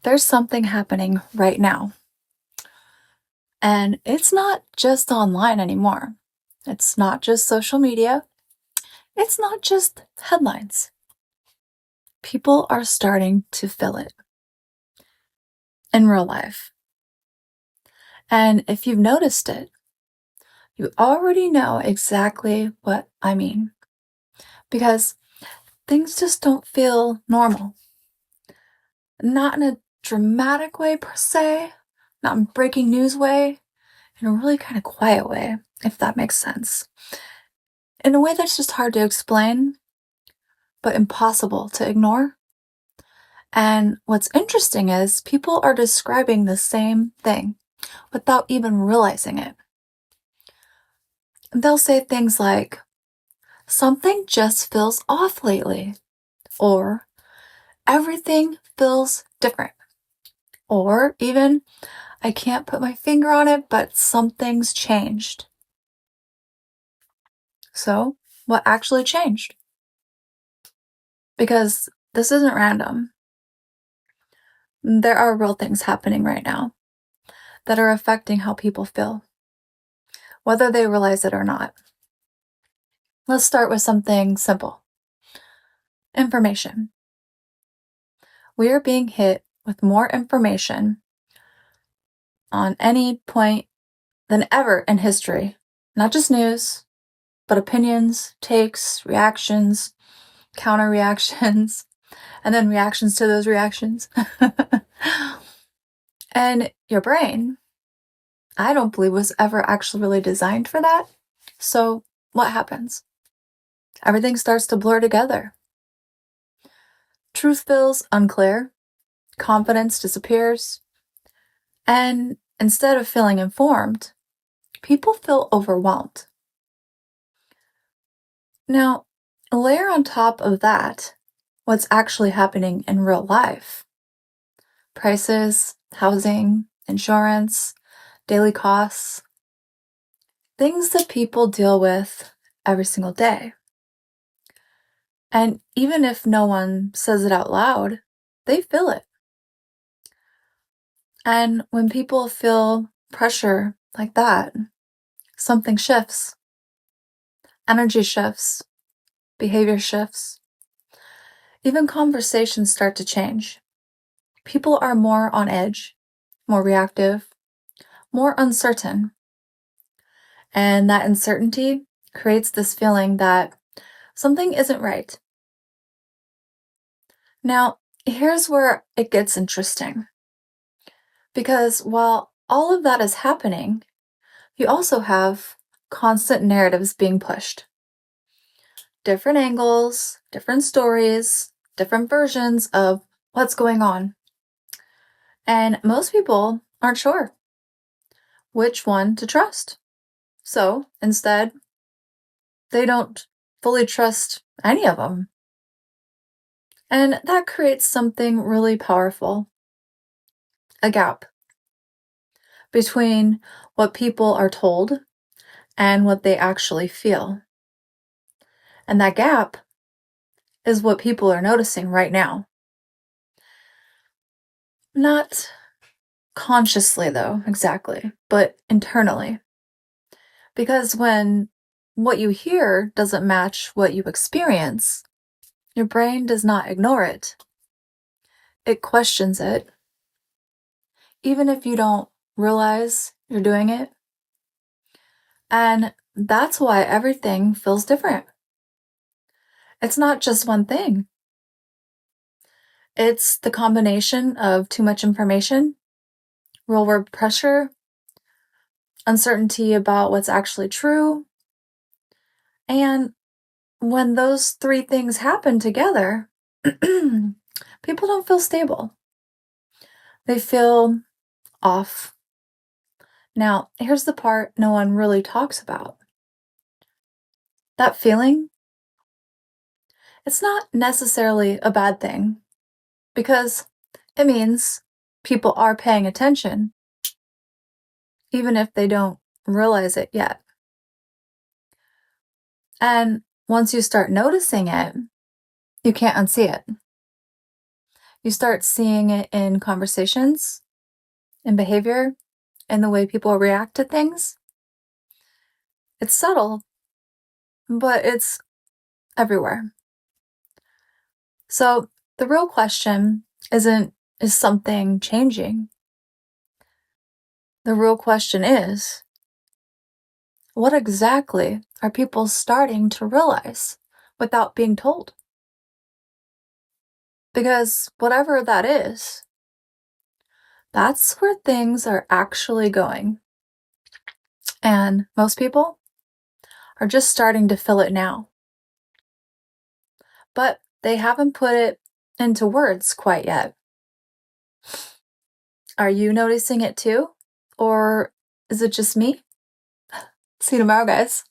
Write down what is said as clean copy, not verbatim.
There's something happening right now. And it's not just online anymore. It's not just social media. It's not just headlines. People are starting to feel it in real life. And if you've noticed it, you already know exactly what I mean. Because things just don't feel normal. Not in a dramatic way per se, not in breaking news way, in a really kind of quiet way, if that makes sense. In a way that's just hard to explain, but impossible to ignore. And what's interesting is people are describing the same thing without even realizing it. They'll say things like, something just feels off lately, or everything feels different, or even, I can't put my finger on it, but something's changed. So, what actually changed? Because this isn't random. There are real things happening right now that are affecting how people feel, whether they realize it or not. Let's start with something simple. Information. We are being hit with more information on any point than ever in history. Not just news, but opinions, takes, reactions, counter reactions, and then reactions to those reactions. And your brain, I don't believe, was ever actually really designed for that. So what happens? Everything starts to blur together. Truth feels unclear, confidence disappears, and instead of feeling informed, people feel overwhelmed. Now, layer on top of that what's actually happening in real life. Prices, housing, insurance, daily costs, things that people deal with every single day. And even if no one says it out loud, they feel it. And when people feel pressure like that, something shifts. Energy shifts, behavior shifts. Even conversations start to change. People are more on edge, more reactive, more uncertain. And that uncertainty creates this feeling that something isn't right. Now, here's where it gets interesting. Because while all of that is happening, you also have constant narratives being pushed. Different angles, different stories, different versions of what's going on. And most people aren't sure which one to trust. So instead, they don't fully trust any of them. And that creates something really powerful, a gap between what people are told and what they actually feel. And that gap is what people are noticing right now. Not consciously, though, exactly, but internally. Because when what you hear doesn't match what you experience, your brain does not ignore it. It questions it, even if you don't realize you're doing it. And that's why everything feels different. It's not just one thing. It's the combination of too much information, real world pressure, uncertainty about what's actually true. And when those three things happen together, people don't feel stable. They feel off. Now, here's the part no one really talks about. That feeling, it's not necessarily a bad thing because it means people are paying attention, even if they don't realize it yet. And once you start noticing it, you can't unsee it. You start seeing it in conversations, in behavior, in the way people react to things. It's subtle, but it's everywhere. So the real question isn't, is something changing? The real question is, what exactly are people starting to realize without being told? Because whatever that is, that's where things are actually going. And most people are just starting to feel it now. But they haven't put it into words quite yet. Are you noticing it too? Or is it just me? See you tomorrow, guys.